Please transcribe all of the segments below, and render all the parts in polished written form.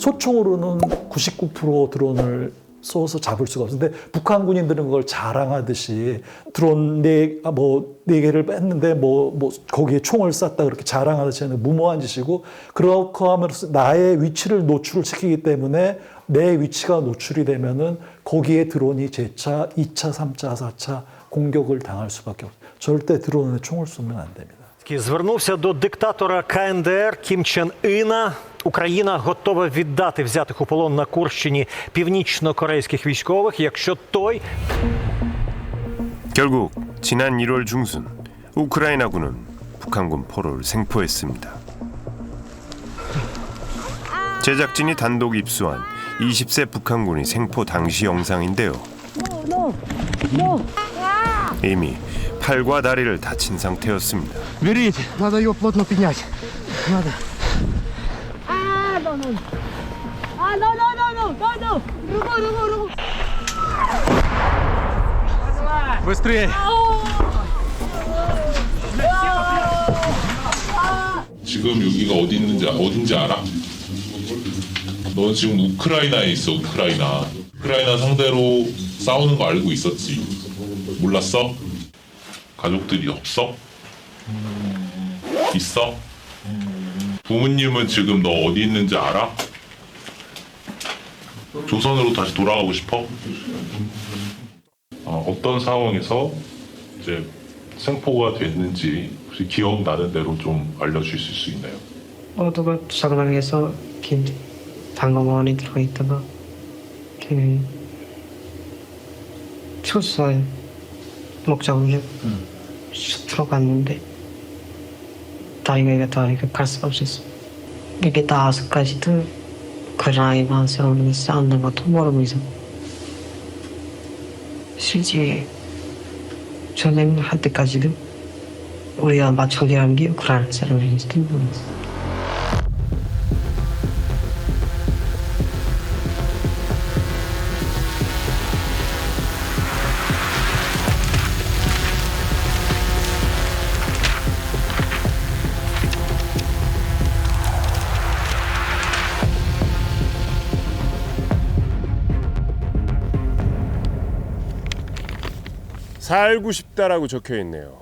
소총으로는 99% 드론을 쏘서 잡을 수가 없는데 북한 군인들은 그걸 자랑하듯이 드론 네 개를 했는데 거기에 총을 쐈다 그렇게 자랑하듯이 하는 무모한 짓이고, 그렇게 하면서 나의 위치를 노출을 시키기 때문에 내 위치가 노출이 되면은 거기에 드론이 제 차, 2차, 3차, 4차 공격을 당할 수밖에 없어요. 절대 드론에 총을 쏘면 안 됩니다. Звернувся до диктатора КНДР Кім Чен Іна. Україна готова віддати взятих у полон на Курщині північно-корейських військових, якщо той... 결국 지난 1월 중순 우크라이나군은 북한군 포로를 생포했습니다. 제작진이 단독 입수한 20세 북한군이 생포 당시 영상인데요. 이미 팔과 다리를 다친 상태였습니다. Берите. Надо ее плотно поднять. Надо. Быстрее. 지금 여기가 어딘지 알아? 너 지금 우크라이나에 있어. 우크라이나 상대로 싸우는 거 알고 있었지? 몰랐어? 가족들이 없어? 있어? 부모님은 지금 너 어디 있는지 알아? 조선으로 다시 돌아가고 싶어? 어떤 상황에서 이제 생포가 됐는지 혹시 기억나는 대로 좀 알려주실 수 있나요? 어도가 도착당해서 이렇게 방어원에 들어있다가 이렇게 쳤어요. 목장으로 쑥 들어갔는데 다리가 갈 수가 없었어. 이게 5가지도 그 라인 와서 싸우는 것도 모르고 있어. 실제 전쟁할 때까지도 우리가 마청이라는 게 우크라이나 사람인지도 모르겠어. 살고 싶다라고 적혀있네요.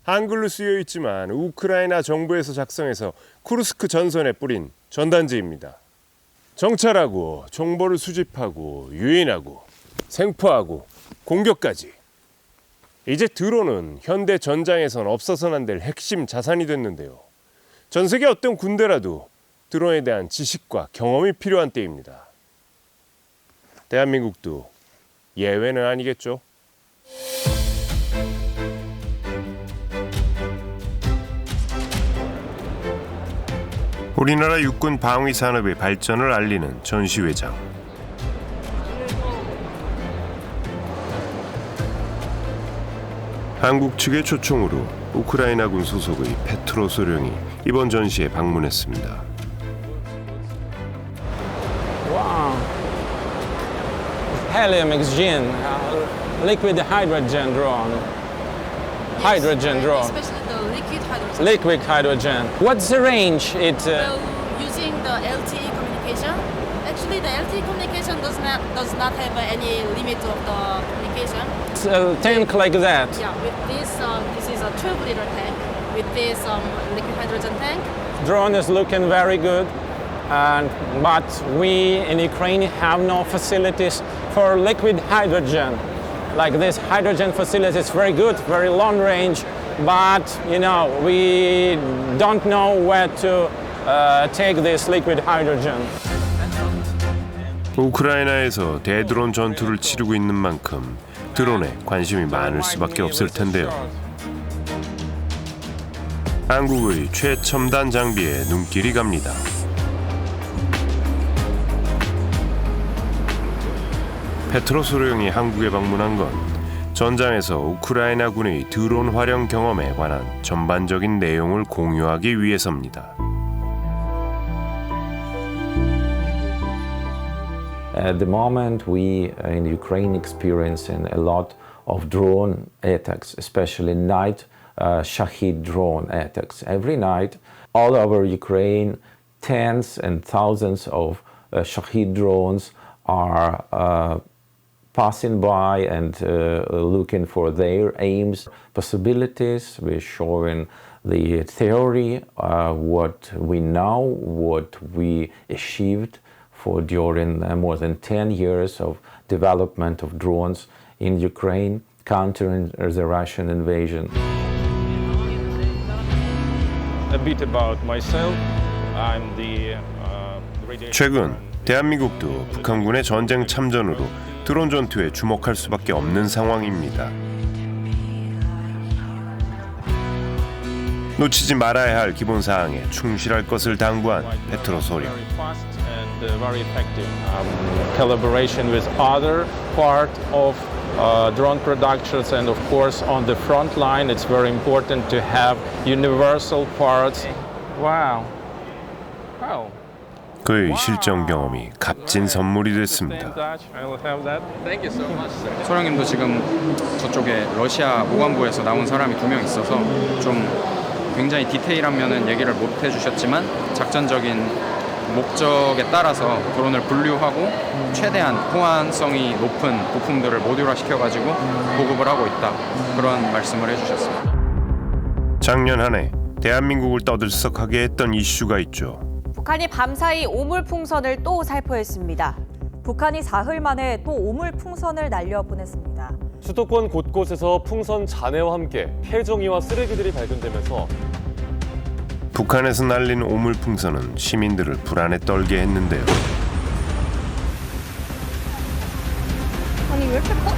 한글로 쓰여있지만 우크라이나 정부에서 작성해서 쿠르스크 전선에 뿌린 전단지입니다. 정찰하고 정보를 수집하고 유인하고 생포하고 공격까지. 이제 드론은 현대 전장에선 없어서는 안 될 핵심 자산이 됐는데요. 전 세계 어떤 군대라도 드론에 대한 지식과 경험이 필요한 때입니다. 대한민국도 예외는 아니겠죠. 우리나라 육군 방위 산업의 발전을 알리는 전시회장. 한국 측의 초청으로 우크라이나군 소속의 페트로 소령이 이번 전시에 방문했습니다. Wow. Helium oxygen, liquid hydrogen drone. Hydrogen drone. Especially the liquid hydrogen. Liquid hydrogen. What's the range? Well, using the LTE communication. Actually, the LTE communication does not have any limit of the communication. It's a tank like that. Yeah, with this is a 12-liter tank. With this liquid hydrogen tank. Drone is looking very good, but we in Ukraine have no facilities for liquid hydrogen. Like this hydrogen facility is very good, very long range, but we don't know where to take this liquid hydrogen. 우크라이나에서 대드론 전투를 치르고 있는 만큼 드론에 관심이 많을 수밖에 없을 텐데요. 한국의 최첨단 장비에 눈길이 갑니다. 페트로 소령이 한국에 방문한 건 전장에서 우크라이나 군의 드론 활용 경험에 관한 전반적인 내용을 공유하기 위해서입니다. At the moment, we in Ukraine experiencing a lot of drone attacks, especially night Shahid drone attacks. Every night, all over Ukraine, tens and thousands of Shahed drones are passing by and looking for their aims, possibilities. We're showing the theory, what we know, what we achieved during more than 10 years of development of drones in Ukraine, countering the Russian invasion. A bit about myself. I'm the 최근 대한민국도 북한군의 전쟁 참전으로 드론 전투에 주목할 수밖에 없는 상황입니다. 놓치지 말아야 할 기본 사항에 충실할 것을 당부한 페트로 소련. Very effective collaboration with other part of drone productions, and of course on the front line it's very important to have universal parts. Wow. Wow. 그의 실전 경험이 값진 선물이 됐습니다. I'll have that. Thank you so much, sir. 소령님도 지금 저쪽에 러시아 모관부에서 나온 사람이 2명 있어서 좀 굉장히 디테일한 면은 얘기를 못 해주셨지만 작전적인 목적에 따라서 드론을 분류하고 최대한 호환성이 높은 부품들을 모듈화 시켜가지고 보급을 하고 있다, 그런 말씀을 해주셨습니다. 작년 한 해 대한민국을 떠들썩하게 했던 이슈가 있죠. 북한이 밤사이 오물풍선을 또 살포했습니다. 북한이 사흘 만에 또 오물풍선을 날려보냈습니다. 수도권 곳곳에서 풍선 잔해와 함께 폐종이와 쓰레기들이 발견되면서 북한에서 날린 오물풍선은 시민들을 불안에 떨게 했는데요. 아니 왜 이렇게 커?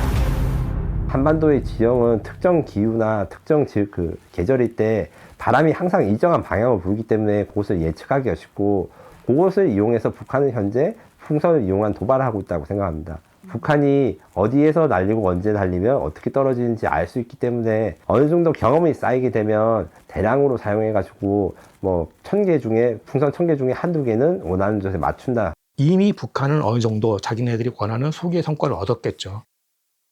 한반도의 지형은 특정 기후나 특정 계절일 때 바람이 항상 일정한 방향을 불기 때문에 그것을 예측하기가 쉽고, 그것을 이용해서 북한은 현재 풍선을 이용한 도발을 하고 있다고 생각합니다. 북한이 어디에서 날리고 언제 날리면 어떻게 떨어지는지 알 수 있기 때문에 어느 정도 경험이 쌓이게 되면 대량으로 사용해가지고 뭐 1000개 중에 풍선 1000개 중에 한두 개는 원하는 곳에 맞춘다. 이미 북한은 어느 정도 자기네들이 원하는 소기의 성과를 얻었겠죠.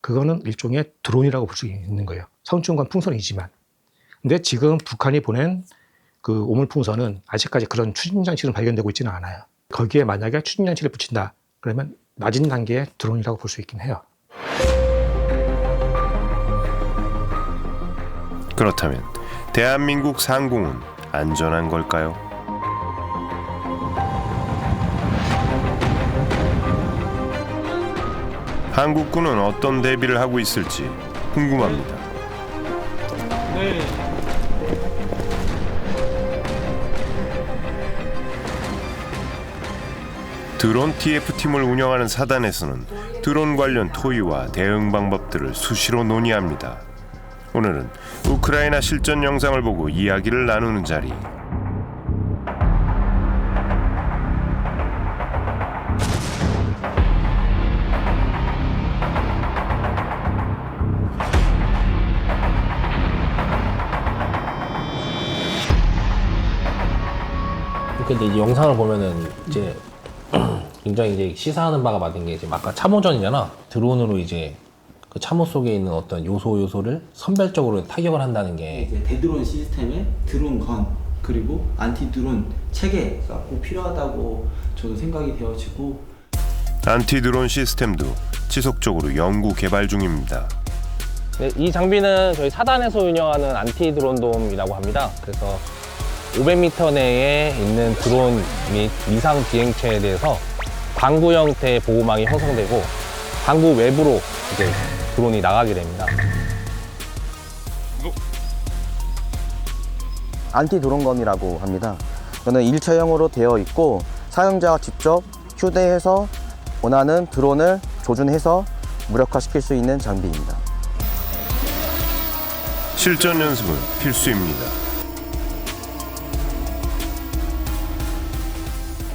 그거는 일종의 드론이라고 볼 수 있는 거예요. 성충관 풍선이지만. 근데 지금 북한이 보낸 그 오물풍선은 아직까지 그런 추진장치는 발견되고 있지는 않아요. 거기에 만약에 추진장치를 붙인다 그러면 낮은 단계의 드론이라고 볼 수 있긴 해요. 그렇다면 대한민국 상공은 안전한 걸까요? 한국군은 어떤 대비를 하고 있을지 궁금합니다. 드론 TF팀을 운영하는 사단에서는 드론 관련 토의와 대응 방법들을 수시로 논의합니다. 오늘은 우크라이나 실전 영상을 보고 이야기를 나누는 자리. 근데 이제 영상을 보면은 이제 굉장히 이제 시사하는 바가 맞은 게, 이제 아까 참호전이잖아. 드론으로 이제 그 참호 속에 있는 어떤 요소를 선별적으로 타격을 한다는 게, 이제 대드론 시스템에 드론건 그리고 안티 드론 체계가 꼭 필요하다고 저도 생각이 되어지고, 안티 드론 시스템도 지속적으로 연구 개발 중입니다. 네, 이 장비는 저희 사단에서 운영하는 안티 드론 돔이라고 합니다. 그래서 500m 내에 있는 드론 및 위상 비행체에 대해서 방구 형태의 보호망이 형성되고 방구 외부로 이제 드론이 나가게 됩니다. 안티 드론건이라고 합니다. 이거는 일체형으로 되어 있고 사용자가 직접 휴대해서 원하는 드론을 조준해서 무력화시킬 수 있는 장비입니다. 실전 연습은 필수입니다.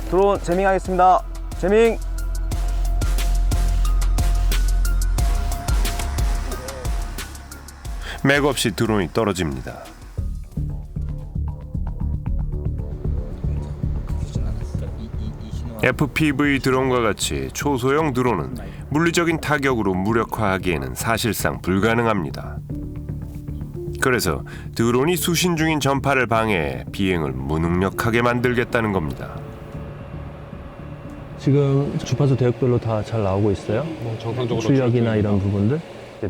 드론 재밍하겠습니다. 재밍. 맥없이 드론이 떨어집니다. FPV 드론과 같이 초소형 드론은 물리적인 타격으로 무력화하기에는 사실상 불가능합니다. 그래서 드론이 수신 중인 전파를 방해해 비행을 무능력하게 만들겠다는 겁니다. 지금 주파수 대역별로 다 잘 나오고 있어요. 정상적으로 출력이나 이런 부분들.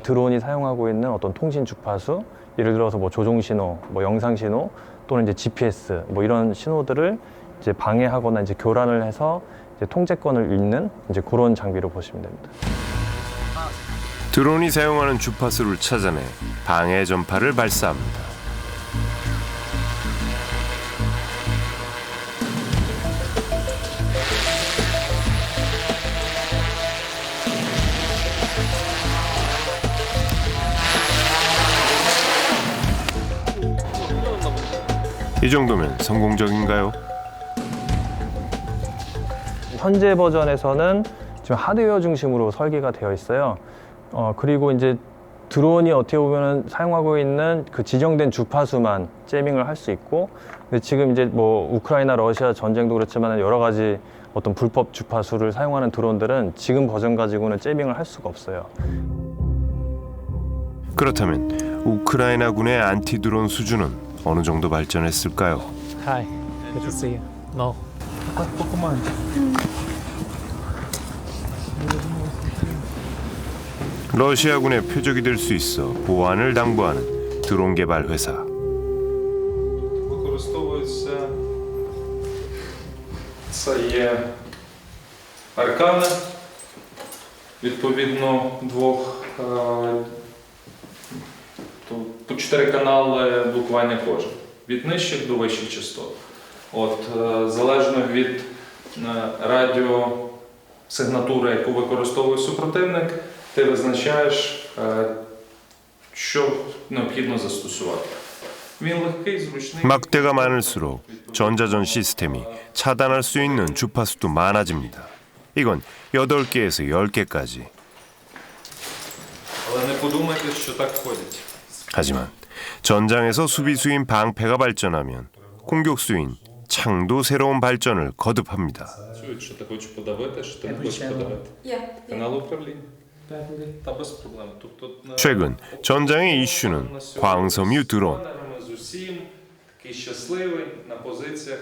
드론이 사용하고 있는 어떤 통신 주파수, 예를 들어서 뭐 조종 신호, 뭐 영상 신호 또는 이제 GPS 뭐 이런 신호들을 이제 방해하거나 이제 교란을 해서 이제 통제권을 잃는 이제 그런 장비로 보시면 됩니다. 드론이 사용하는 주파수를 찾아내 방해 전파를 발사합니다. 이 정도면 성공적인가요? 현재 버전에서는 지금 하드웨어 중심으로 설계가 되어 있어요. 그리고 이제 드론이 어떻게 보면 사용하고 있는 그 지정된 주파수만 제밍을 할 수 있고, 근데 지금 이제 뭐 우크라이나 러시아 전쟁도 그렇지만 여러 가지 어떤 불법 주파수를 사용하는 드론들은 지금 버전 가지고는 제밍을 할 수가 없어요. 그렇다면 우크라이나군의 안티드론 수준은 어느 정도 발전했을까요? Hi, good to see you. No. 러시아군의 표적이 될 수 있어 보안을 당부하는 드론 개발 회사. Використовується це є аркани, відповідно двох по 4 канали блокування кожен, від нижчих до вищих частот. Залежно від радіосигнатури, яку використовує супротивник, ти визначаєш, що необхідно застосувати. Він легкий, зручний. 막대가 많을수록 전자전 시스템이 차단할 수 있는 주파수도 많아집니다. 이건 8개에서 10개까지. Але не подумайте, що так ходять. 하지만 전장에서 수비수인 방패가 발전하면 공격수인 창도 새로운 발전을 거듭합니다. Чують, що ти хочеш подавити, що ти не хочеш подавити. Канал управління. Та без проблем. 최근 전장의 이슈는 광섬유 드론. З усім, такий щасливий, на позиціях.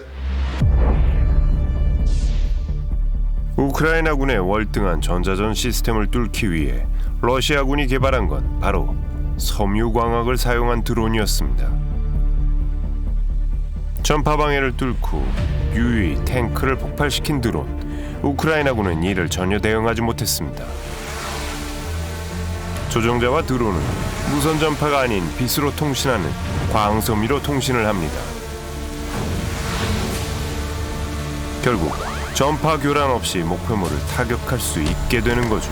우크라이나군의 월등한 전자전 시스템을 뚫기 위해 러시아군이 개발한 건 바로 섬유광학을 사용한 드론이었습니다. 전파 방해를 뚫고 유유히 탱크를 폭발시킨 드론. 우크라이나군은 이를 전혀 대응하지 못했습니다. 조종자와 드론은 무선 전파가 아닌 빛으로 통신하는 광섬유로 통신을 합니다. 결국 전파 교란 없이 목표물을 타격할 수 있게 되는 거죠.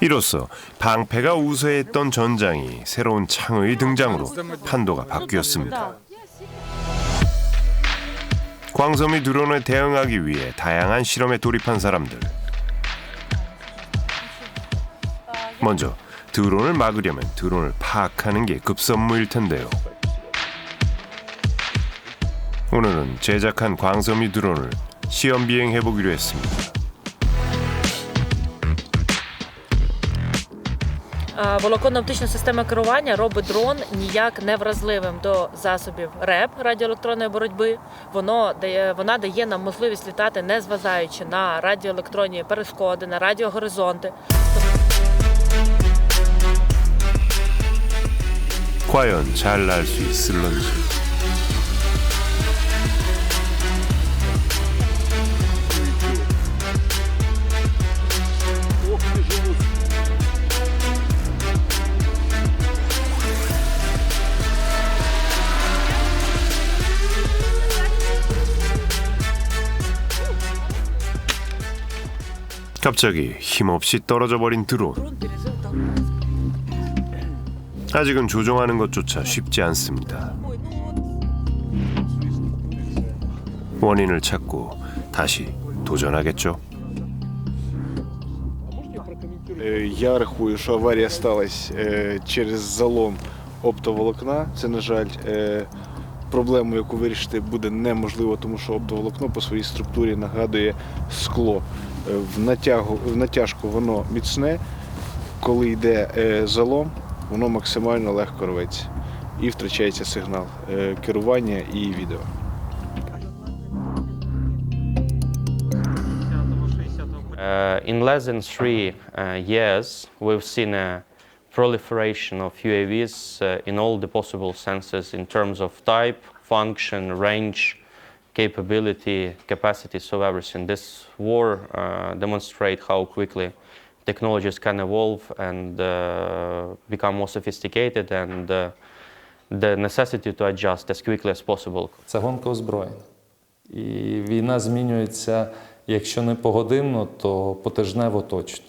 이로써 방패가 우세했던 전장이 새로운 창의 등장으로 판도가 바뀌었습니다. 광섬유 드론에 대응하기 위해 다양한 실험에 돌입한 사람들. 먼저 드론을 막으려면 드론을 파악하는 게 급선무일 텐데요. 오늘은 제작한 광섬유 드론을 시험 비행해보기로 했습니다. Волоконно-оптична система керування робить дрон ніяк не вразливим до засобів РЕБ, радіоелектронної боротьби. Вона дає нам можливість літати, не зважаючи на радіоелектронні перешкоди, на радіогоризонти. 과연 잘 날 수 있을런지. 갑자기 힘없이 떨어져 버린 드론. 아직은 조종하는 것조차 쉽지 않습니다. 원인을 찾고 다시 도전하겠죠. Я рахую, що аварія сталася через залом оптоволокна. Це, на жаль, проблему, яку вирішити буде неможливо, тому що оптоволокно по своїй структурі нагадує скло. В натяжку воно міцне, коли йде залом, воно максимально легко рветься. і втрачається сигнал керування і відео. In less than 3 years, we've seen a proliferation of UAVs in all the possible senses in terms of type, function, range, capability, capacity, so everything. This war demonstrates how quickly technologies can evolve and become more sophisticated, and the necessity to adjust as quickly as possible. Це гонка озброєнь. І війна змінюється, якщо не погодинно, то потижнево точно.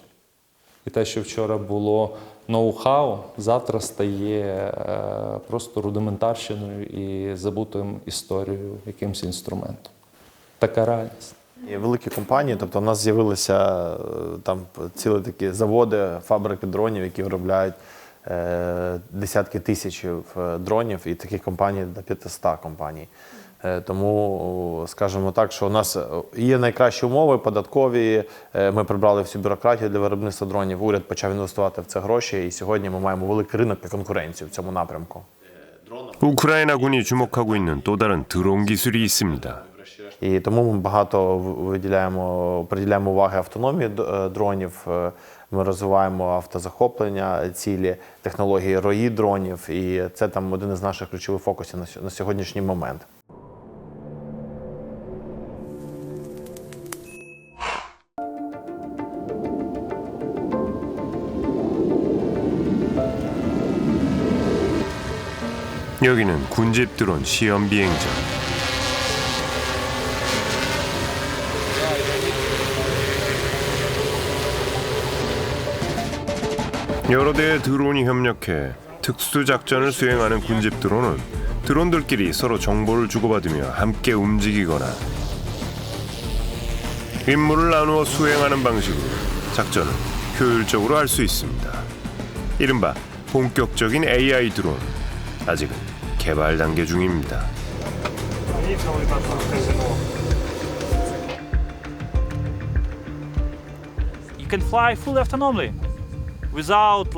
І те, що вчора було ноу-хау, завтра стає просто рудиментарщиною і забутою історією, якимось інструментом. Така реальність. Великі компанії, тобто у нас з'явилися там цілі такі заводи, фабрики дронів, які виробляють десятки тисяч дронів, і таких компаній до 500 компаній. Тому, скажімо так, що у нас є найкращі умови податкові, ми прибрали всю бюрократію для виробництва дронів, уряд почав інвестувати в це гроші, і сьогодні ми маємо великий ринок і конкуренцію в цьому напрямку. 우크라이나군이 주목하고 있는 또 다른 드론 기술이 있습니다. І тому ми багато приділяємо уваги автономії дронів, ми розвиваємо автозахоплення цілі, технології рої дронів, і це там один із наших ключових фокусів на сьогоднішній момент. 여기는 군집 드론 시험 비행장. 여러 대의 드론이 협력해 특수 작전을 수행하는 군집 드론은 드론들끼리 서로 정보를 주고받으며 함께 움직이거나 임무를 나누어 수행하는 방식으로 작전을 효율적으로 할 수 있습니다. 이른바 본격적인 AI 드론. 아직은 개발 단계 중입니다. You can fly fully autonomously without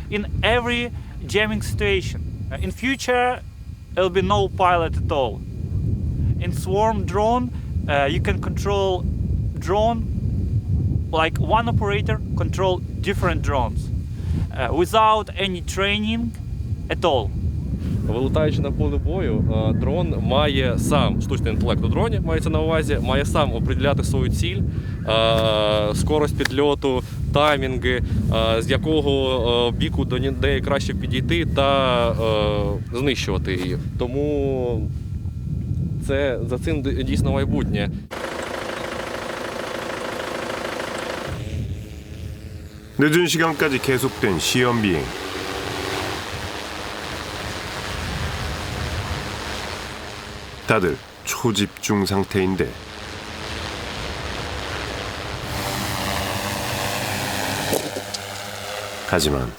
in every jamming situation. In future, there'll be no pilot at all. In swarm drone, you can control drone like one operator control different drones without any training at all. Вилітаючи на поле бою, дрон має сам, штучний інтелект у дроні мається на увазі, має сам определяти свою ціль, скорость підльоту, таймінги, з якого біку до неї краще підійти та знищувати її. Тому за цим дійсно майбутнє. 늦은 시간까지 계속된 시험 비행. 다들 초집중 상태인데 하지만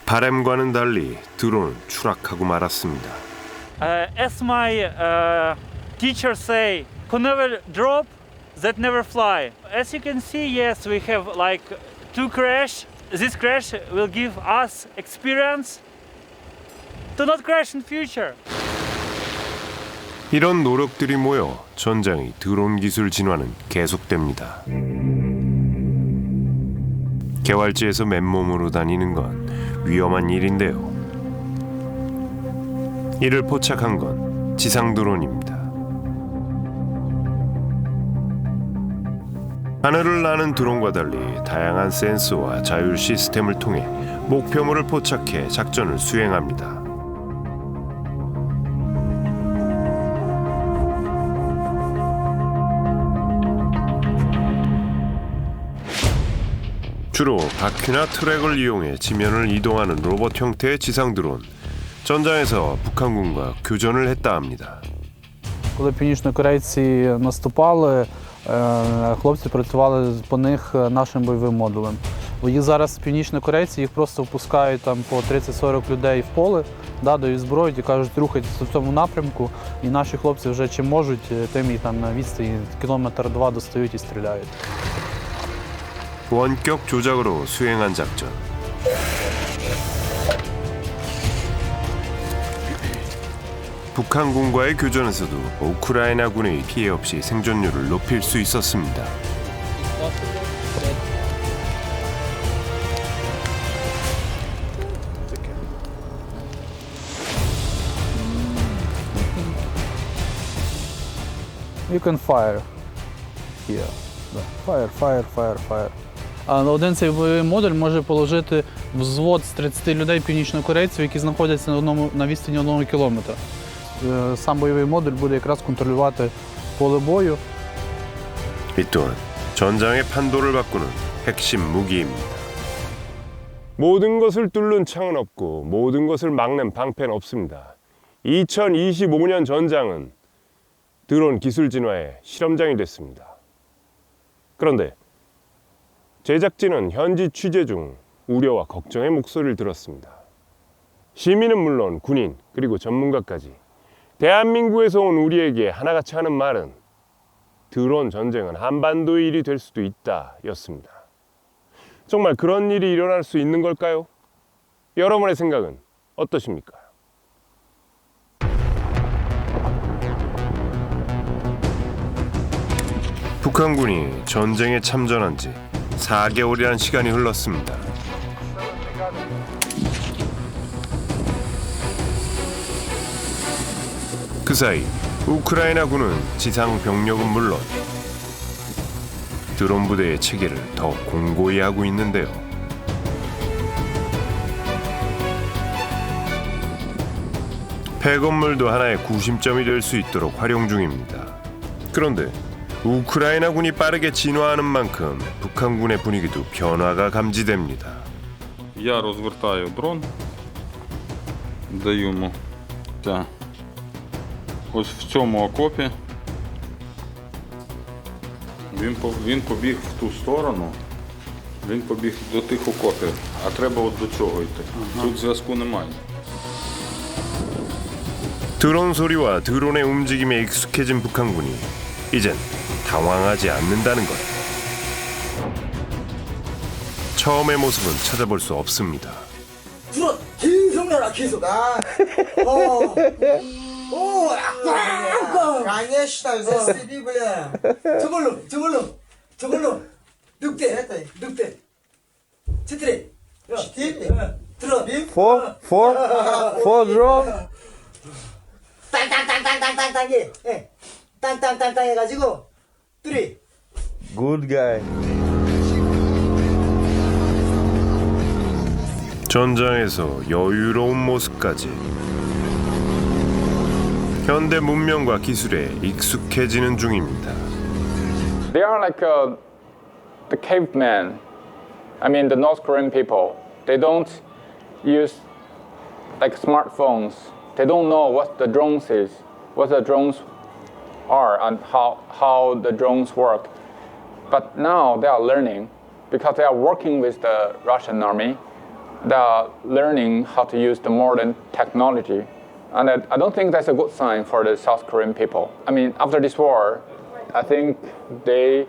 바람과는 달리 드론은 추락하고 말았습니다. As my teachers say, who never drop, that never fly. As you can see, yes, we have two crash. This crash will give us experience to not crash in future. 이런 노력들이 모여 전장의 드론 기술 진화는 계속됩니다. 개활지에서 맨몸으로 다니는 건 위험한 일인데요. 이를 포착한 건 지상 드론입니다. 하늘을 나는 드론과 달리 다양한 센서와 자율 시스템을 통해 목표물을 포착해 작전을 수행합니다. 주로 바퀴나 트랙을 이용해 지면을 이동하는 로봇 형태의 지상 드론. 전장에서 북한군과 교전을 했다 합니다. Коли північнокорейці наступали, хлопці працювали по них нашим бойовим модулем. Їх зараз північнокорейці, їх просто впускають там по 30-40 людей в поле, дають зброю і кажуть, рухайтеся в цьому напрямку. І наші хлопці вже чим можуть, тим і там на відстані кілометр-два достають і стріляють. 원격 조작으로 수행한 작전. 북한군과의 교전에서도 우크라이나군의 피해 없이 생존율을 높일 수 있었습니다. You can fire here. Fire. Один цей бойовий модуль може положити взвод з 30 людей північнокорейців, які знаходяться на відстані 1 кілометра. Сам бойовий модуль буде якраз контролювати поле бою. 이 또한 전장의 판도를 바꾸는 핵심 무기입니다. 모든 것을 뚫는 창은 없고 모든 것을 막는 방패는 없습니다. 2025년 전장은 드론 기술 진화의 실험장이 됐습니다. 그런데 제작진은 현지 취재 중 우려와 걱정의 목소리를 들었습니다. 시민은 물론 군인 그리고 전문가까지 대한민국에서 온 우리에게 하나같이 하는 말은 드론 전쟁은 한반도의 일이 될 수도 있다 였습니다. 정말 그런 일이 일어날 수 있는 걸까요? 여러분의 생각은 어떠십니까? 북한군이 전쟁에 참전한 지 4개월이라는 시간이 흘렀습니다. 그 사이 우크라이나군은 지상 병력은 물론 드론 부대의 체계를 더 공고히 하고 있는데요. 폐건물도 하나의 구심점이 될 수 있도록 활용 중입니다. 그런데 우크라이나군이 빠르게 진화하는 만큼 북한군의 분위기도 변화가 감지됩니다. Я розвертаю дрон, даю йому. Так. Ось в цьому окопі. Він побіг в ту сторону. Він побіг до тих окопів, а треба от до цього йти. Тут зв'язку немає. 드론 소리와 드론의 움직임에 익숙해진 북한군이 이젠 당황하지 않는다는 것. 처음의 모습은 찾아볼 수 없습니다. 드론 계속 날아 계속. О, конечно, застрели, бля. 저걸로. 늑대. четыре. 드론. Four drone. 땅땅땅땅땅땅땅해. 땅땅땅땅 해가지고 three. Good guy. 전장에서 여유로운 모습까지 현대 문명과 기술에 익숙해지는 중입니다. They are like the cavemen. I mean, the North Korean people. They don't use like smartphones. They don't know what the drones is, what the drones are, and how the drones work. But now they are learning because they are working with the Russian army. They are learning how to use the modern technology. And I don't think that's a good sign for the South Korean people. I mean, after this war, I think there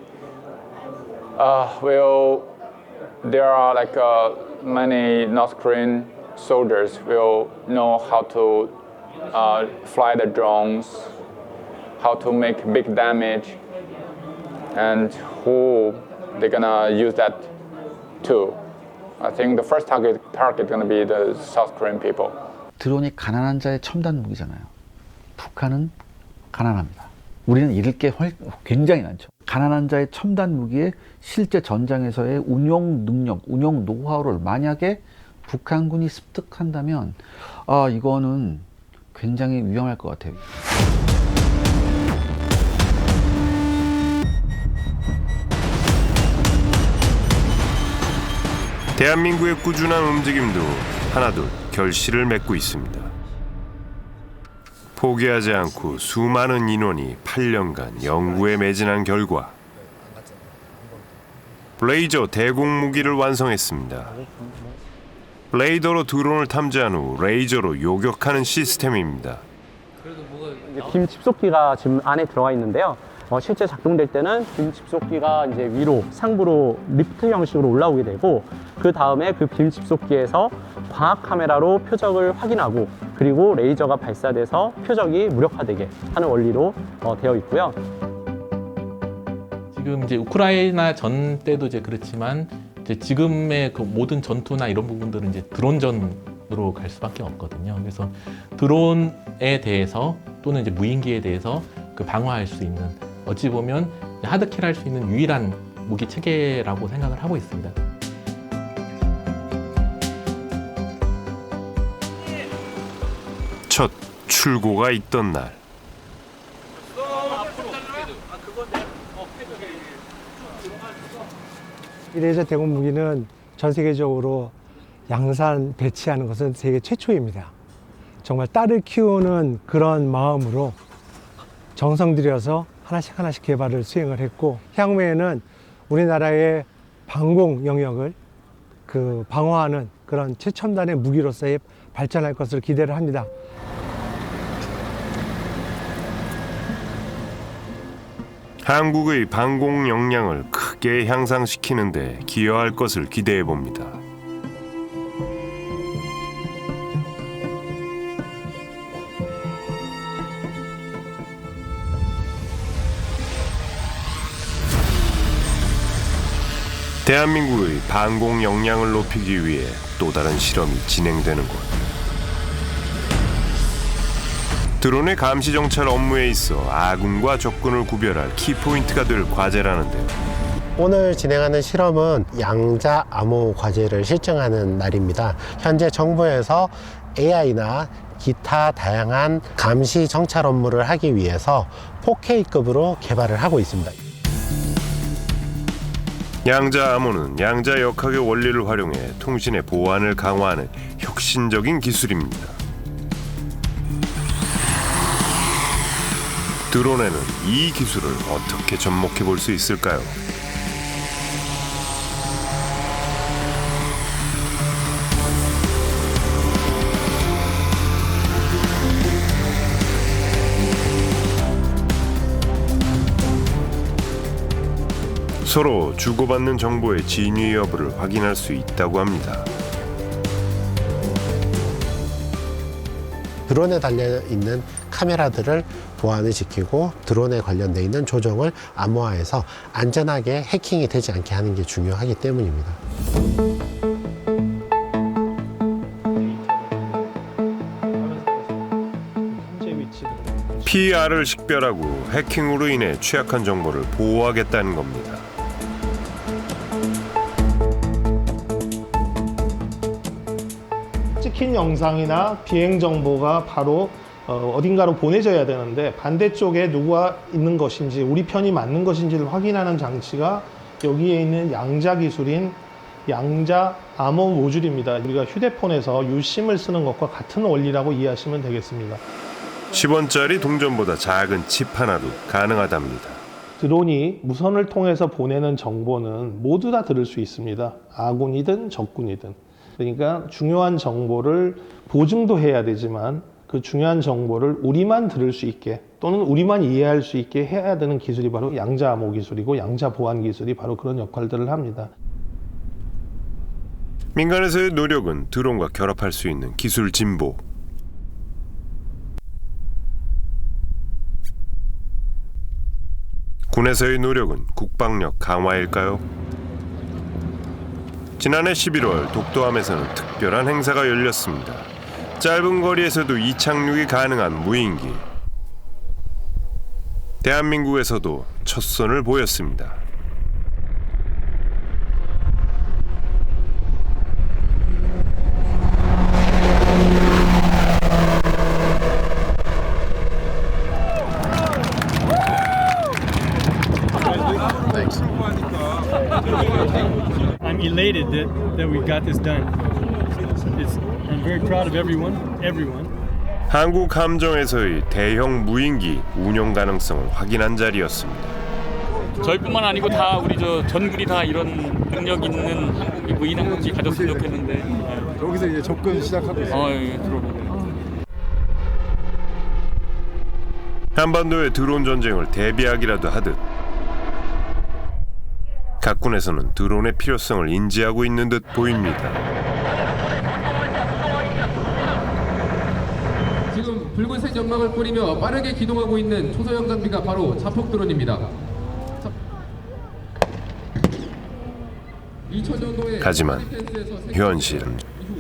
are like many North Korean soldiers will know how to fly the drones, how to make big damage, and who they're gonna use that to. I think the first target is gonna be the South Korean people. 드론이 가난한 자의 첨단 무기잖아요. 북한은 가난합니다. 우리는 잃을 게 굉장히 많죠. 가난한 자의 첨단 무기의 실제 전장에서의 운용 능력, 운용 노하우를 만약에 북한군이 습득한다면 이거는 굉장히 위험할 것 같아요. 대한민국의 꾸준한 움직임도 하나둘 결실을 맺고 있습니다. 포기하지 않고 수많은 인원이 8년간 연구에 매진한 결과 레이저 대공 무기를 완성했습니다. 레이더로 드론을 탐지한 후 레이저로 요격하는 시스템입니다. 빔 집속기가 지금 안에 들어가 있는데요. 실제 작동될 때는 빔 집속기가 이제 위로 상부로 리프트 형식으로 올라오게 되고 그 다음에 그 빔 집속기에서 광학 카메라로 표적을 확인하고 그리고 레이저가 발사돼서 표적이 무력화되게 하는 원리로 되어 있고요. 지금 이제 우크라이나 전 때도 이제 그렇지만 이제 지금의 그 모든 전투나 이런 부분들은 이제 드론전으로 갈 수밖에 없거든요. 그래서 드론에 대해서 또는 이제 무인기에 대해서 그 방어할 수 있는 어찌 보면 하드킬할 수 있는 유일한 무기 체계라고 생각을 하고 있습니다. 첫 출고가 있던 날. 이 레이저 대공 무기는 전 세계적으로 양산 배치하는 것은 세계 최초입니다. 정말 딸을 키우는 그런 마음으로 정성 들여서 하나씩 개발을 수행을 했고, 향후에는 우리나라의 방공 영역을 방어하는 그런 최첨단의 무기로서의 발전할 것을 기대를 합니다. 한국의 방공 역량을 크게 향상시키는 데 기여할 것을 기대해 봅니다. 대한민국의 방공 역량을 높이기 위해 또 다른 실험이 진행되는 곳. 드론의 감시 정찰 업무에 있어 아군과 적군을 구별할 키포인트가 될 과제라는데요. 오늘 진행하는 실험은 양자 암호 과제를 실증하는 날입니다. 현재 정부에서 AI나 기타 다양한 감시 정찰 업무를 하기 위해서 4K급으로 개발을 하고 있습니다. 양자 암호는 양자 역학의 원리를 활용해 통신의 보안을 강화하는 혁신적인 기술입니다. 드론에는 이 기술을 어떻게 접목해 볼 수 있을까요? 서로 주고받는 정보의 진위 여부를 확인할 수 있다고 합니다. 드론에 달려있는 카메라들을 보안을 지키고 드론에 관련되어 있는 조정을 암호화해서 안전하게 해킹이 되지 않게 하는 게 중요하기 때문입니다. PR을 식별하고 해킹으로 인해 취약한 정보를 보호하겠다는 겁니다. 찍힌 영상이나 비행 정보가 바로 어딘가로 보내져야 되는데 반대쪽에 누가 있는 것인지 우리 편이 맞는 것인지를 확인하는 장치가 여기에 있는 양자 기술인 양자 암호 모듈입니다. 우리가 휴대폰에서 유심을 쓰는 것과 같은 원리라고 이해하시면 되겠습니다. 10원짜리 동전보다 작은 칩 하나도 가능하답니다. 드론이 무선을 통해서 보내는 정보는 모두 다 들을 수 있습니다. 아군이든 적군이든. 그러니까 중요한 정보를 보증도 해야 되지만 그 중요한 정보를 우리만 들을 수 있게 또는 우리만 이해할 수 있게 해야 되는 기술이 바로 양자 암호 기술이고 양자 보안 기술이 바로 그런 역할들을 합니다. 민간에서의 노력은 드론과 결합할 수 있는 기술 진보. 군에서의 노력은 국방력 강화일까요? 지난해 11월 독도함에서는 특별한 행사가 열렸습니다. 짧은 거리에서도 이착륙이 가능한 무인기. 대한민국에서도 첫 손을 보였습니다. I'm elated that we got this done. I'm very proud of everyone. 한국 함정에서의 대형 무인기 운용 가능성을 확인한 자리였습니다. 저희뿐만 아니고 다 우리 전군이 다 이런 능력 있는 항공기, 무인 항공기 가졌으면 좋겠는데. 여기서 이제 접근 시작하고 있어요. 한반도의 드론 전쟁을 대비하기라도 하듯 각 군에서는 드론의 필요성을 인지하고 있는 듯 보입니다. 붉은색 연막을 뿌리며 빠르게 기동하고 있는 초소형 장비가 바로 자폭 드론입니다. 2000년도에 하지만 현실은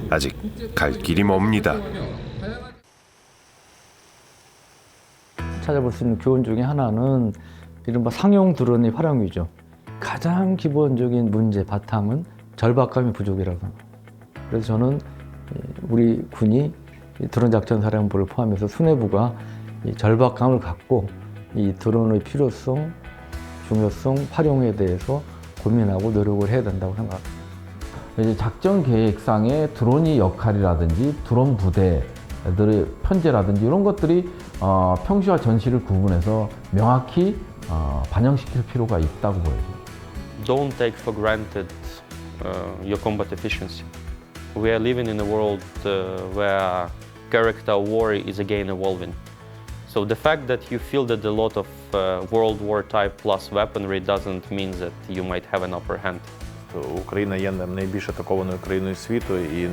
아직 갈 길이 멉니다. 찾아볼 수 있는 교훈 중에 하나는 이른바 상용 드론의 활용이죠. 가장 기본적인 문제 바탕은 절박감의 부족이라고 합니다. 그래서 저는 우리 군이 드론 작전 사령부를 포함해서 수뇌부가 이 절박감을 갖고 이 드론의 필요성, 중요성, 활용에 대해서 고민하고 노력을 해야 된다고 생각합니다. 이제 작전 계획상의 드론의 역할이라든지 드론 부대들의 편제라든지 이런 것들이 평시와 전시를 구분해서 명확히 반영시킬 필요가 있다고 보여요. Don't take for granted your combat efficiency. We are living in a world where character war is again evolving. So the fact that you fielded a lot of World War type plus weaponry doesn't mean that you might have an upper hand. Україна є найбільш атакованою країною світу, і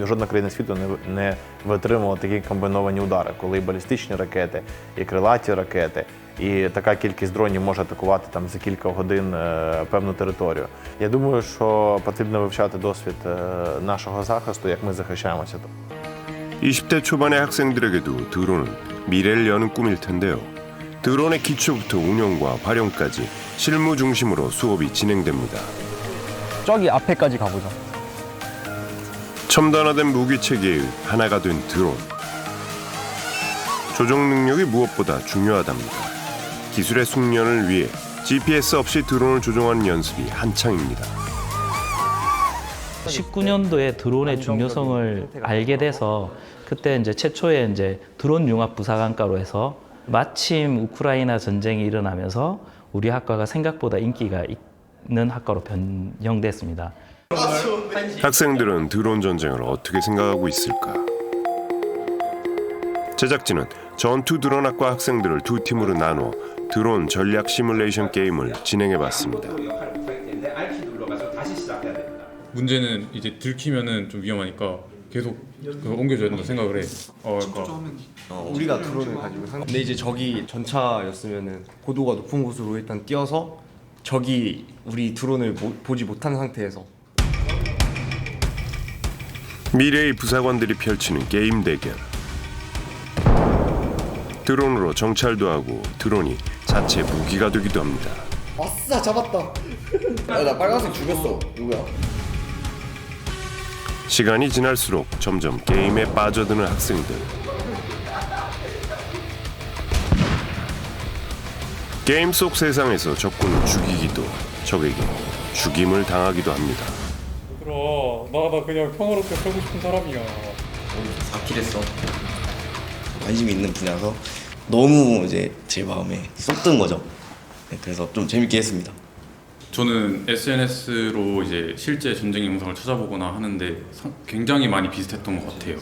жодна країна світу не витримувала такі комбіновані удари, коли і балістичні ракети, і крилаті ракети, і така кількість дронів може атакувати там за кілька годин певну територію. Я думаю, що потрібно вивчати досвід нашого захисту, як ми захищаємося. 20대 초반의 학생들에게도 드론은 미래를 여는 꿈일 텐데요. 드론의 기초부터 운영과 활용까지 실무 중심으로 수업이 진행됩니다. 저기 앞에까지 가보자. 첨단화된 무기 체계의 하나가 된 드론. 조종 능력이 무엇보다 중요하답니다. 기술의 숙련을 위해 GPS 없이 드론을 조종하는 연습이 한창입니다. 19년도에 드론의 중요성을 알게 돼서 그때 이제 최초에 이제 드론 융합 부사관과로 해서 마침 우크라이나 전쟁이 일어나면서 우리 학과가 생각보다 인기가 있는 학과로 변형됐습니다. 학생들은 드론 전쟁을 어떻게 생각하고 있을까? 제작진은 전투 드론학과 학생들을 두 팀으로 나눠 드론 전략 시뮬레이션 게임을 진행해봤습니다. 문제는 이제 들키면은 좀 위험하니까 계속 옮겨줘야 된다 생각을 해. 우리가 드론을 가지고 근데 이제 적이 전차였으면은 고도가 높은 곳으로 일단 뛰어서 적이 우리 드론을 보지 못한 상태에서 미래의 부사관들이 펼치는 게임 대결. 드론으로 정찰도 하고 드론이 자체 무기가 되기도 합니다. 아싸 잡았다. 야, 나 빨간색 죽였어. 누구야? 시간이 지날수록 점점 게임에 빠져드는 학생들. 게임 속 세상에서 적군을 죽이기도 적에게 죽임을 당하기도 합니다. 나 그냥 평화롭게 살고 싶은 사람이야. 4킬 했어. 관심이 있는 분야라서 너무 이제 제 마음에 쏙 든 거죠. 네, 그래서 좀 재밌게 했습니다. 저는 SNS로 이제 실제 전쟁 영상을 찾아보거나 하는데 굉장히 많이 비슷했던 것 같아요.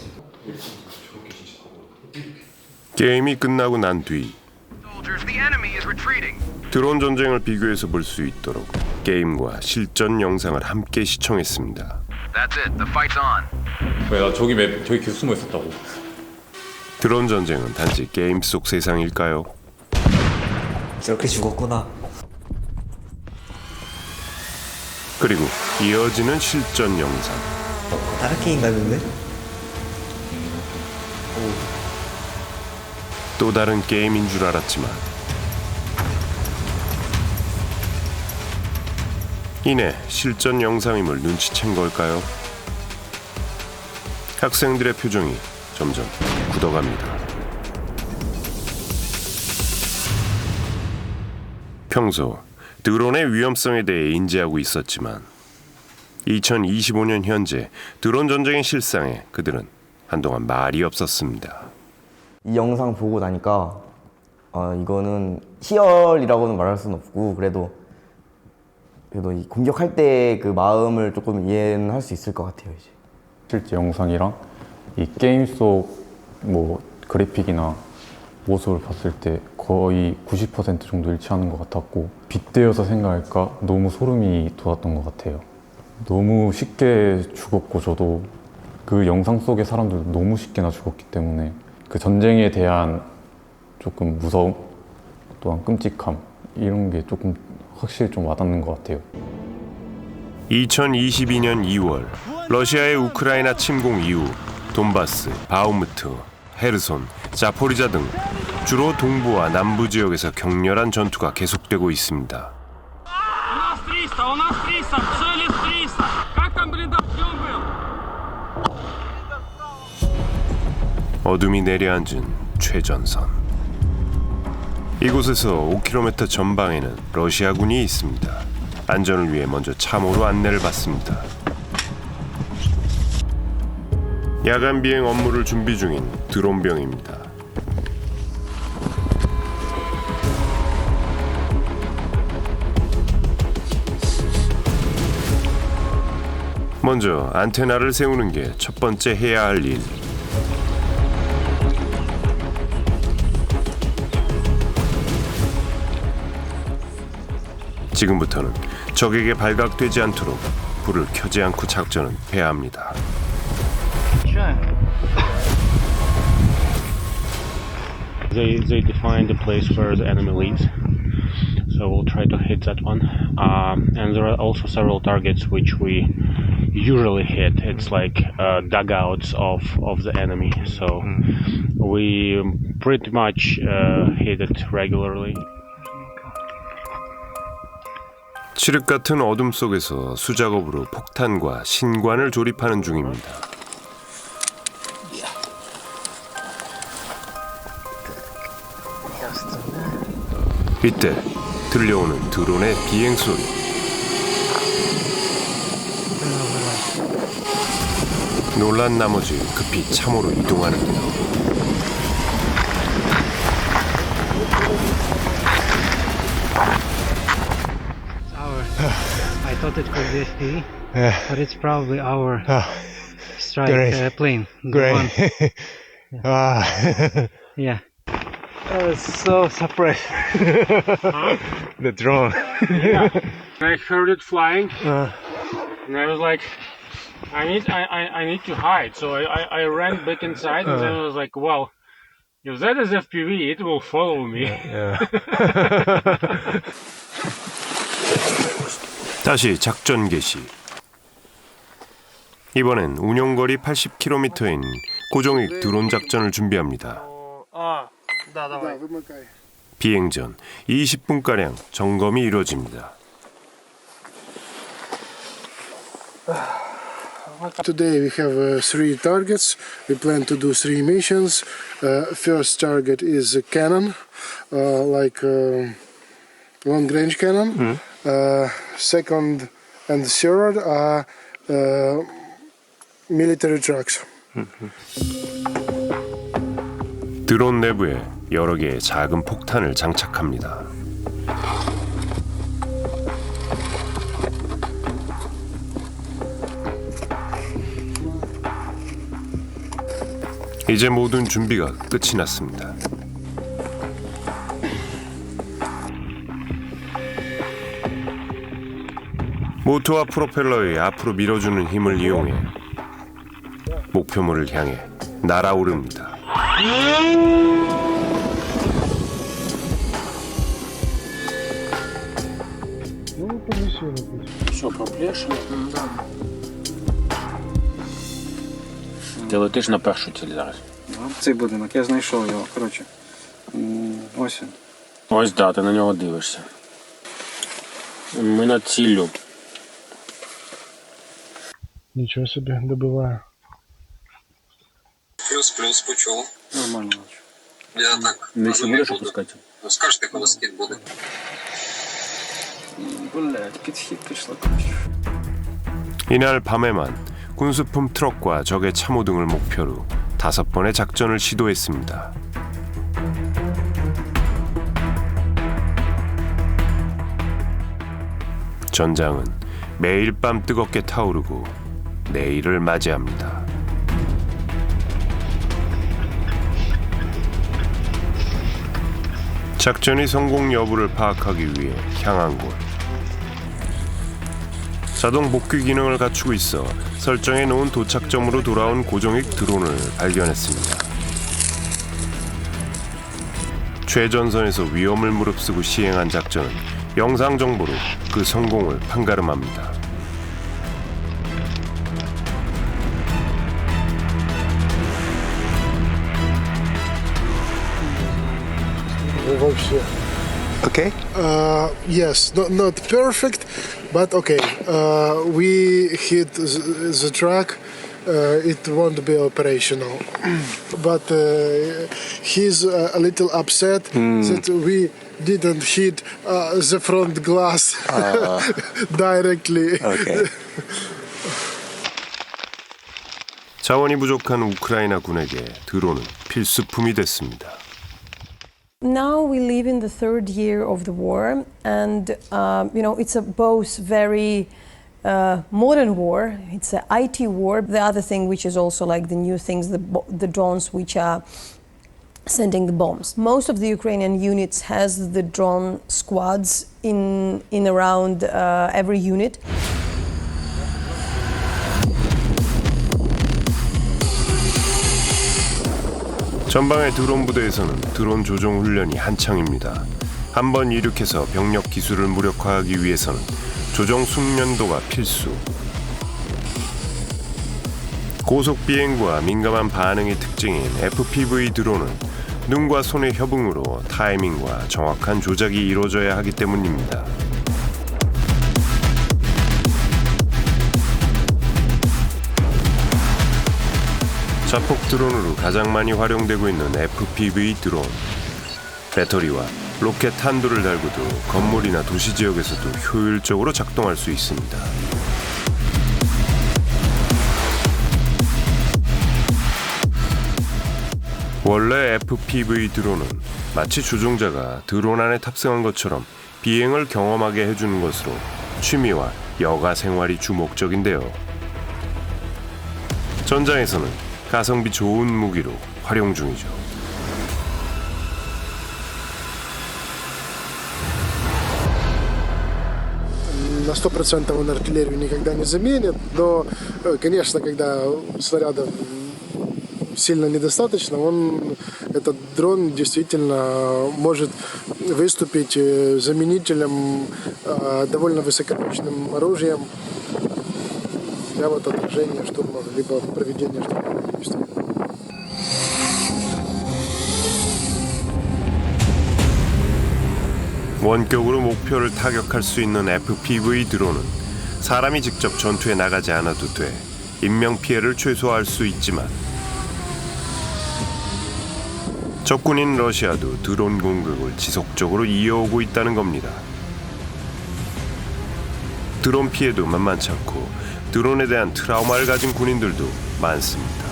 게임이 끝나고 난 뒤 드론 전쟁을 비교해서 볼 수 있도록 게임과 실전 영상을 함께 시청했습니다. 왜 나 저기 계속 숨어 있었다고? 드론 전쟁은 단지 게임 속 세상일까요? 저렇게 죽었구나. 그리고 이어지는 실전 영상. 다른 게임인가 근데? 또 다른 게임인 줄 알았지만 이내 실전 영상임을 눈치챈 걸까요? 학생들의 표정이 점점 굳어갑니다. 평소 드론의 위험성에 대해 인지하고 있었지만 2025년 현재 드론 전쟁의 실상에 그들은 한동안 말이 없었습니다. 이 영상 보고 나니까 이거는 희열이라고는 말할 수는 없고 그래도 이 공격할 때 그 마음을 조금 이해는 할 수 있을 것 같아요. 이제. 실제 영상이랑 이 게임 속 뭐 그래픽이나 모습을 봤을 때 거의 90% 정도 일치하는 것 같았고 빗대어서 생각할까 너무 소름이 돋았던 것 같아요. 너무 쉽게 죽었고 저도 그 영상 속의 사람들도 너무 쉽게나 죽었기 때문에 그 전쟁에 대한 조금 무서움 또한 끔찍함 이런 게 조금 확실히 좀 와닿는 것 같아요. 2022년 2월 러시아의 우크라이나 침공 이후 돈바스, 바흐무트, 헤르손, 자포리자 등 주로 동부와 남부 지역에서 격렬한 전투가 계속되고 있습니다. 어둠이 내려앉은 최전선. 이곳에서 5km 전방에는 러시아군이 있습니다. 안전을 위해 먼저 참호로 안내를 받습니다. 야간 비행 업무를 준비 중인 드론병입니다. 먼저 안테나를 세우는 게 첫 번째 해야 할 일. 지금부터는 적에게 발각되지 않도록 불을 켜지 않고 작전은 해야 합니다. They define the place where the enemy lives, so we'll try to hit that one. And there are also several targets which we usually hit. It's like dugouts of the enemy, so we pretty much hit it regularly. 칠흑 같은 어둠 속에서 수작업으로 폭탄과 신관을 조립하는 중입니다. 이때 들려오는 드론의 비행 소리. 놀란 나머지 급히 참호로 이동하는데요. I thought it was the SPE, but it's probably our strike plane. Great. Yeah. I was so surprised. The drone. Yeah. I heard it flying, and I was like, I need to hide. So I ran back inside, and then I was like, well, if that is FPV, it will follow me. 다시 작전 개시. 이번엔 운용거리 80km인 고정익 드론 작전을 준비합니다. 비행 전 20분가량 점검이 이루어집니다. Today we have 3 targets. We plan to do 3 missions. First target is a cannon, like long-range cannon. Second and third are military trucks. 드론 내부에 여러 개의 작은 폭탄을 장착합니다. 이제 모든 준비가 끝이 났습니다. 모터와 프로펠러의 앞으로 밀어주는 힘을 이용해 목표물을 향해 날아오릅니다. Що, проплешено? Ти летиш на першу ціль зараз. Цей будинок, я знайшов його, коротше. Ось він. Ось, да, ти на нього дивишся. Ми над ціллю. Нічого собі, добиваю. Плюс, почув. Нормально. Я так Десь будеш опускати? Ну, скажете, коли скид буде. Блядь, підхід пішла, коротше. 이날 밤에만 군수품 트럭과 적의 참호 등을 목표로 5번의 작전을 시도했습니다. 전장은 매일 밤 뜨겁게 타오르고 내일을 맞이합니다. 작전이 성공 여부를 파악하기 위해 향한 곳. 자동 복귀 기능을 갖추고 있어 설정해 놓은 도착점으로 돌아온 고정익 드론을 발견했습니다. 최전선에서 위험을 무릅쓰고 시행한 작전은 영상 정보로 그 성공을 판가름합니다. Okay. Yes, not perfect, but okay. We hit the track. It won't be operational, but he's a little upset that we didn't hit the front glass directly. Okay. 자원이 부족한 우크라이나 군에게 드론은 필수품이 됐습니다. Now we live in the third year of the war, and it's both very modern war. It's an IT war. The other thing, which is also like the new things, the drones which are sending the bombs. Most of the Ukrainian units has the drone squads in around every unit. 전방의 드론 부대에서는 드론 조종 훈련이 한창입니다. 한번 이륙해서 병력 기술을 무력화하기 위해서는 조종 숙련도가 필수. 고속 비행과 민감한 반응이 특징인 FPV 드론은 눈과 손의 협응으로 타이밍과 정확한 조작이 이루어져야 하기 때문입니다. 자폭 드론으로 가장 많이 활용되고 있는 FPV 드론. 배터리와 로켓 탄두를 달고도 건물이나 도시 지역에서도 효율적으로 작동할 수 있습니다. 원래 FPV 드론은 마치 조종자가 드론 안에 탑승한 것처럼 비행을 경험하게 해주는 것으로 취미와 여가 생활이 주목적인데요. 전장에서는 가성비 좋은 무기로 활용 중이죠. На 100% он артиллерию никогда не заменит, но, конечно, когда снарядов сильно недостаточно, этот дрон действительно может выступить заменителем довольно высокоточным оружием для отражения штурмов, либо проведения штурмовых действий. 원격으로 목표를 타격할 수 있는 FPV 드론은 사람이 직접 전투에 나가지 않아도 돼 인명피해를 최소화할 수 있지만 적군인 러시아도 드론 공격을 지속적으로 이어오고 있다는 겁니다. 드론 피해도 만만치 않고 드론에 대한 트라우마를 가진 군인들도 많습니다.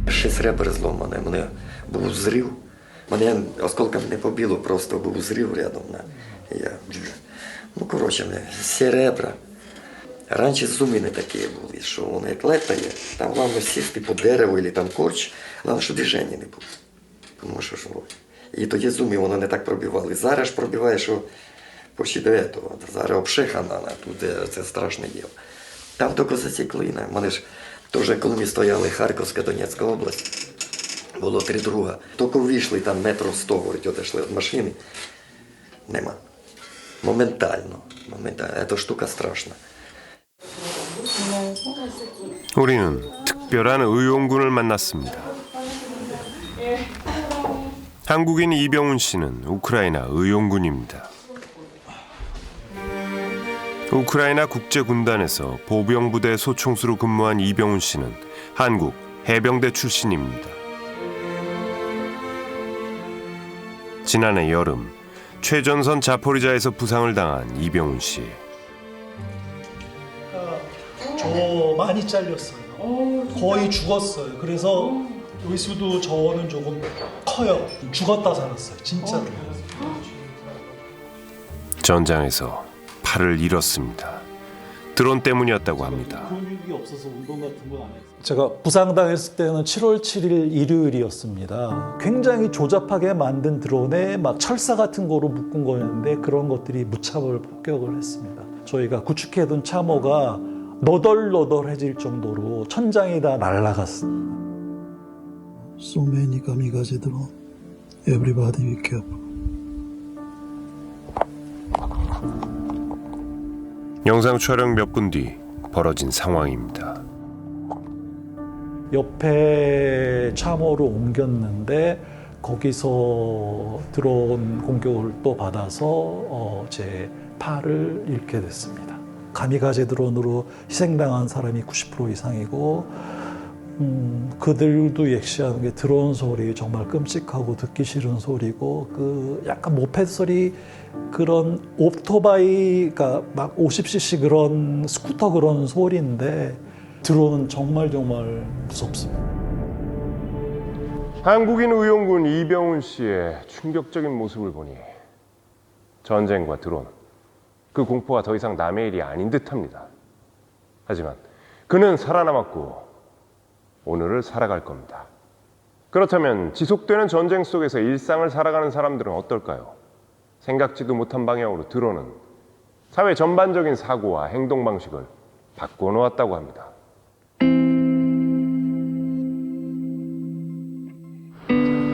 Шість ребер зломане, мене був зрив. Мене осколком не побило, просто був зрив рядом. Всі ребра. Раніше зуми не такі були, що вони як летає, там головне сісти по дереву або там корч, головне, що движення не було. Тому що і тоді зуми воно не так пробивали. Зараз ж пробиває, що почти до цього. Зараз обшихана, тут це страшне діло. Там тільки засікли. Мене ж теж, коли ми стояли Харківська, Донецька область, було 3 друга. Тільки вийшли там метрів 100, говорить, отошли від машини. Нема. Моментально. Це штука страшна. 우리는 특별한 의용군을 만났습니다. 한국인 이병훈 씨는 우크라이나 의용군입니다. 우크라이나 국제군단에서 보병부대 소총수로 근무한 이병훈 씨는 한국 해병대 출신입니다. 지난해 여름 최전선 자포리자에서 부상을 당한 이병훈 씨. 저 많이 잘렸어요. 거의 죽었어요. 그래서 의수도 저는 조금 커요. 죽었다 살았어요. 진짜로. 전장에서 팔을 잃었습니다. 드론 때문이었다고 합니다. 근육이 없어서 운동 같은 건 안 했어요. 제가 부상당했을 때는 7월 7일 일요일이었습니다. 굉장히 조잡하게 만든 드론에 막 철사 같은 거로 묶은 거였는데 그런 것들이 무차별 폭격을 했습니다. 저희가 구축해둔 참호가 너덜너덜해질 정도로 천장이 다 날아갔습니다. So many kamikaze drone. Everybody be careful. 영상 촬영 몇 분 뒤 벌어진 상황입니다. 옆에 참호로 옮겼는데 거기서 드론 공격을 또 받아서 제 팔을 잃게 됐습니다. 가미가제 드론으로 희생당한 사람이 90% 이상이고 그들도 역시하는 게 드론 소리 정말 끔찍하고 듣기 싫은 소리고 그 약간 모페드 소리 그런 오토바이가 막 50cc 그런 스쿠터 그런 소리인데 드론은 정말 무섭습니다. 한국인 의용군 이병훈 씨의 충격적인 모습을 보니 전쟁과 드론, 그 공포가 더 이상 남의 일이 아닌 듯합니다. 하지만 그는 살아남았고 오늘을 살아갈 겁니다. 그렇다면 지속되는 전쟁 속에서 일상을 살아가는 사람들은 어떨까요? 생각지도 못한 방향으로 드론은 사회 전반적인 사고와 행동 방식을 바꾸어 놓았다고 합니다.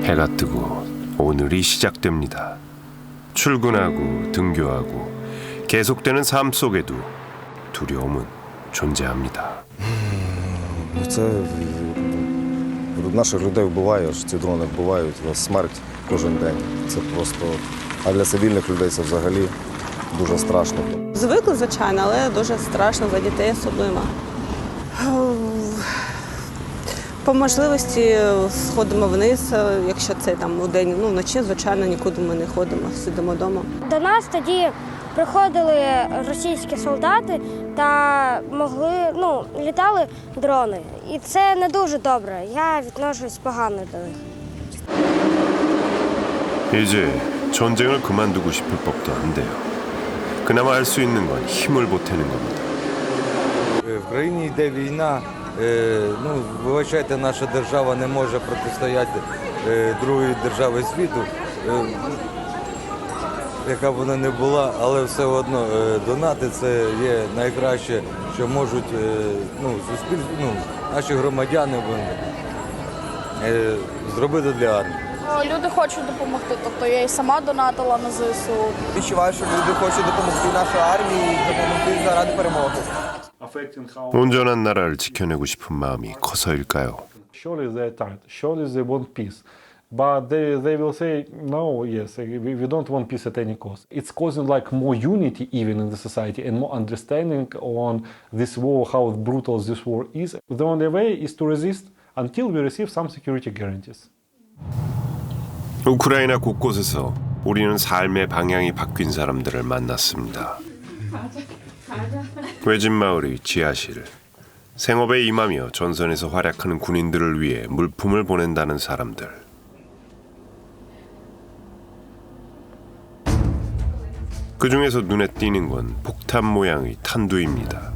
해가 뜨고 오늘이 시작됩니다. 출근하고 등교하고 계속되는 삶 속에도 두려움은 존재합니다. Це наших людей вбиває, ці дрони вбивають, смерть кожен день. Це просто, а для цивільних людей це взагалі дуже страшно. Звикли, звичайно, але дуже страшно за дітей особливо. По можливості сходимо вниз, якщо це там у день, вночі, звичайно, нікуди ми не ходимо, сидимо вдома. До нас тоді приходили російські солдати та літали дрони. І це не дуже добре. Я відношусь погано до них. 이제 전쟁을 그만두고 싶을 법도 한데요. 그나마 할 수 있는 건 힘을 보태는 겁니다. В країні йде війна. Вибачайте, наша держава не може протистояти другої держави світу, яка б вона не була, але все одно донати це є найкраще, що можуть наші громадяни зробити для армії. Люди хочуть допомогти, тобто я і сама донатила на ЗСУ. Відчуваю, що люди хочуть допомогти нашій армії і допомогти заради перемоги. 온전한 나라를 지켜내고 싶은 마음이 커서일까요? Surely they are tired. Surely they want peace. But they will say, no, yes, we don't want peace at any cost. It's causing like more unity even in the society and more understanding on this war, how brutal this war is. The only way is to resist until we receive some security guarantees. 우크라이나 곳곳에서 우리는 삶의 방향이 바뀐 사람들을 만났습니다. 외진 마을의 지하실, 생업에 임하며 전선에서 활약하는 군인들을 위해 물품을 보낸다는 사람들. 그 중에서 눈에 띄는 건 폭탄 모양의 탄두입니다.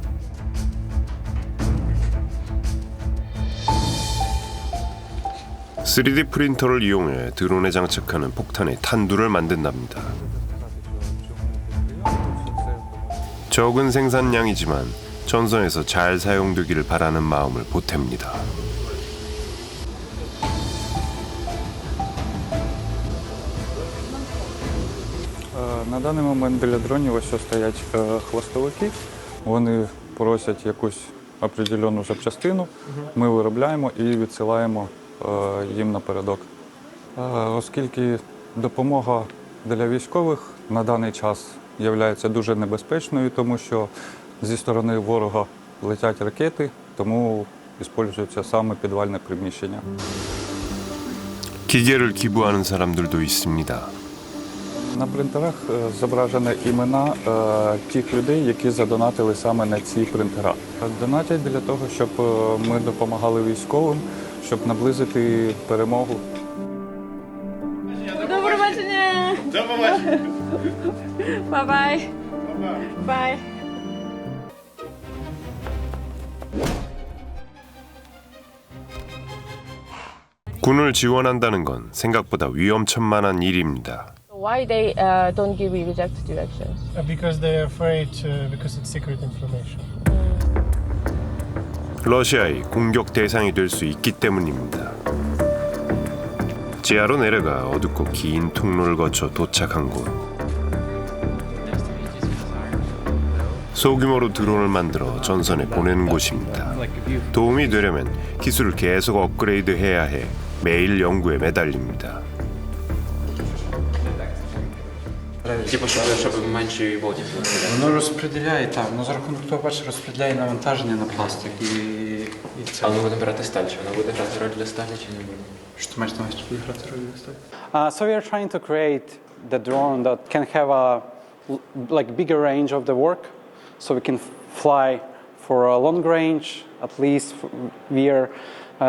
(3D) 프린터를 이용해 드론에 장착하는 폭탄의 탄두를 만든답니다. 적은 생산량이지만 전선에서 잘 사용되기를 바라는 마음을 보탭니다. На даний момент біля дронів ось стоять хвостовики. Вони просять якусь определену запчастину. Ми виробляємо і відсилаємо їм напередок. Оскільки допомога для військових на даний час є дуже небезпечною, тому що зі сторони ворога летять ракети, тому використовується саме підвальне приміщення. 기계를 기부하는 사람들도 있습니다. На принтерах зображені імена тих людей, які задонатили саме на ці принтера. Донатять для того, щоб ми допомагали військовим, щоб наблизити перемогу. До побачення! До побачення! Бай-бай! Бай! 군을 지원한다는 건 생각보다 위험천만한 일입니다. Why they don't give you rejected directions? Because they're afraid, because it's secret information. 러시아의 공격 대상이 될 수 있기 때문입니다. 지하로 내려가 어둡고 긴 통로를 거쳐 도착한 곳. 소규모로 드론을 만들어 전선에 보내는 곳입니다. 도움이 되려면 기술을 계속 업그레이드해야 해 매일 연구에 매달립니다. Воно розподіляє, так, воно за рахунок того, перше, розподіляє навантаження на пластик і це. А воно буде брати сталь, чи воно буде грати роль для сталі, чи не буде? Що ти маєш на увазі, буде грати роль для сталі? So we are trying to create the drone that can have a like bigger range of the work, so we can fly for a long range. At least we are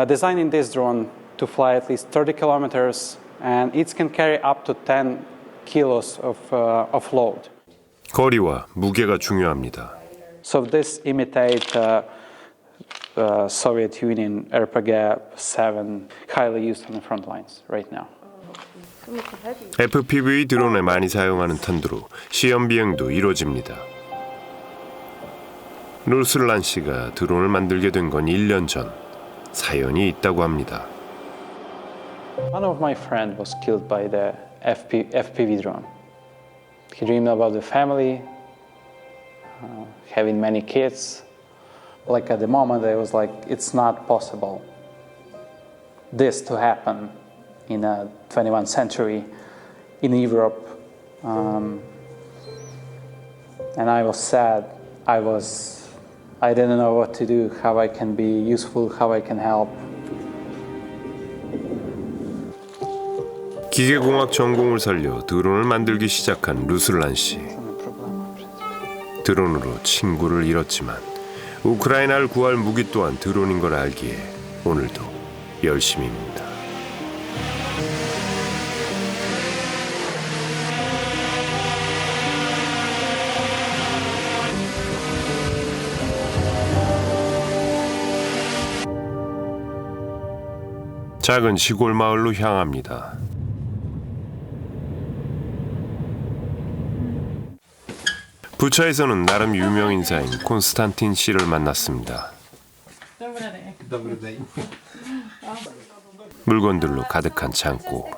designing this drone to fly at least 30 kilometers, and it can carry up to 10 kilos of load. 거리와 무게가 중요합니다. So this imitate Soviet Union RPG-7, highly used on the front lines right now. FPV 드론에 많이 사용하는 탄두로 시험 비행도 이루어집니다. 루슬란 씨가 드론을 만들게 된 건 1년 전. 사연이 있다고 합니다. One of my friends was killed by the FPV drone. He dreamed about the family, having many kids. Like at the moment, I was like, it's not possible this to happen in a 21st century in Europe. And I was sad. I didn't know what to do, how I can be useful, how I can help. 기계공학 전공을 살려 드론을 만들기 시작한 루슬란 씨. 드론으로 친구를 잃었지만 우크라이나를 구할 무기 또한 드론인 걸 알기에 오늘도 열심입니다. 작은 시골 마을로 향합니다. 부차에서는 나름 유명 인사인 콘스탄틴 씨를 만났습니다. 물건들로 가득한 창고.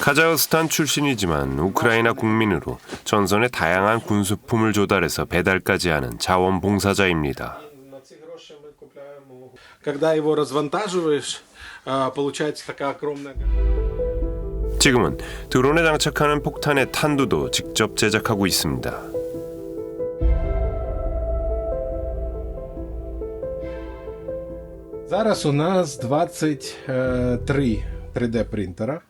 카자흐스탄 출신이지만 우크라이나 국민으로 전선에 다양한 군수품을 조달해서 배달까지 하는 자원봉사자입니다. Когда его развантаживаешь, получается такая огромная. 지금은 드론에 장착하는 폭탄의 탄두도 직접 제작하고 있습니다. Зараз у нас 23 3D принтера,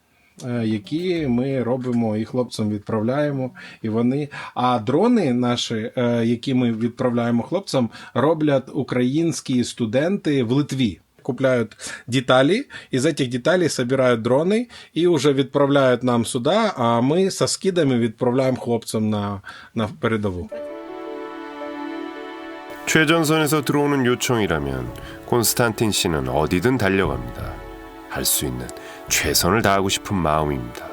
які ми робимо і хлопцям відправляємо, і вони. А дрони наші, які ми відправляємо хлопцям, роблять українські студенти в Литві. Купляют детали, из этих деталей собирают дроны и уже відправляють нам сюда, а ми со скидами відправляємо хлопцям на передову. 최전선에서 들어오는 요청이라면 콘스탄틴 씨는 어디든 달려갑니다. 할 수 있는 최선을 다하고 싶은 마음입니다.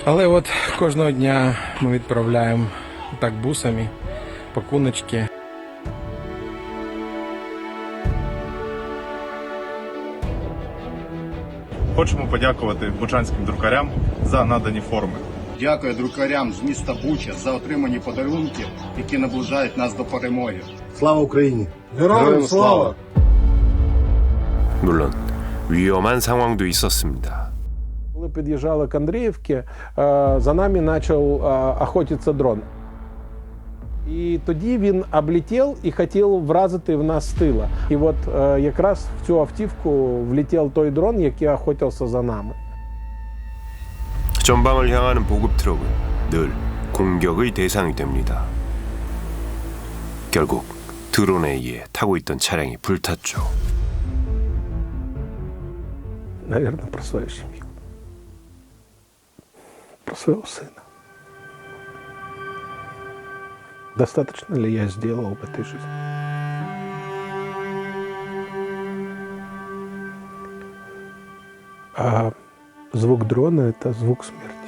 Але от кожного дня ми відправляємо так бусами, пакуночки. Хочемо подякувати бучанським друкарям за надані форми. Дякую друкарям з міста Буча за отримані подарунки, які наближають нас до перемоги. Слава Україні! Героям слава! 물론 위험한 상황도 있었습니다. Коли під'їжджали к Андріївці, за нами почав охотитися дрон. І тоді він облетів і хотів вразити в нас з тила. І от якраз в цю автівку влетів той дрон, який охотився за нами. 전방을 향하는 보급 트럭은 늘 공격의 대상이 됩니다. 결국 드론에 의해 타고 있던 차량이 불탔죠. Наверное, про свою семью. Про своего сына. Достаточно ли я сделал в этой жизни? А звук дрона – это звук смерти.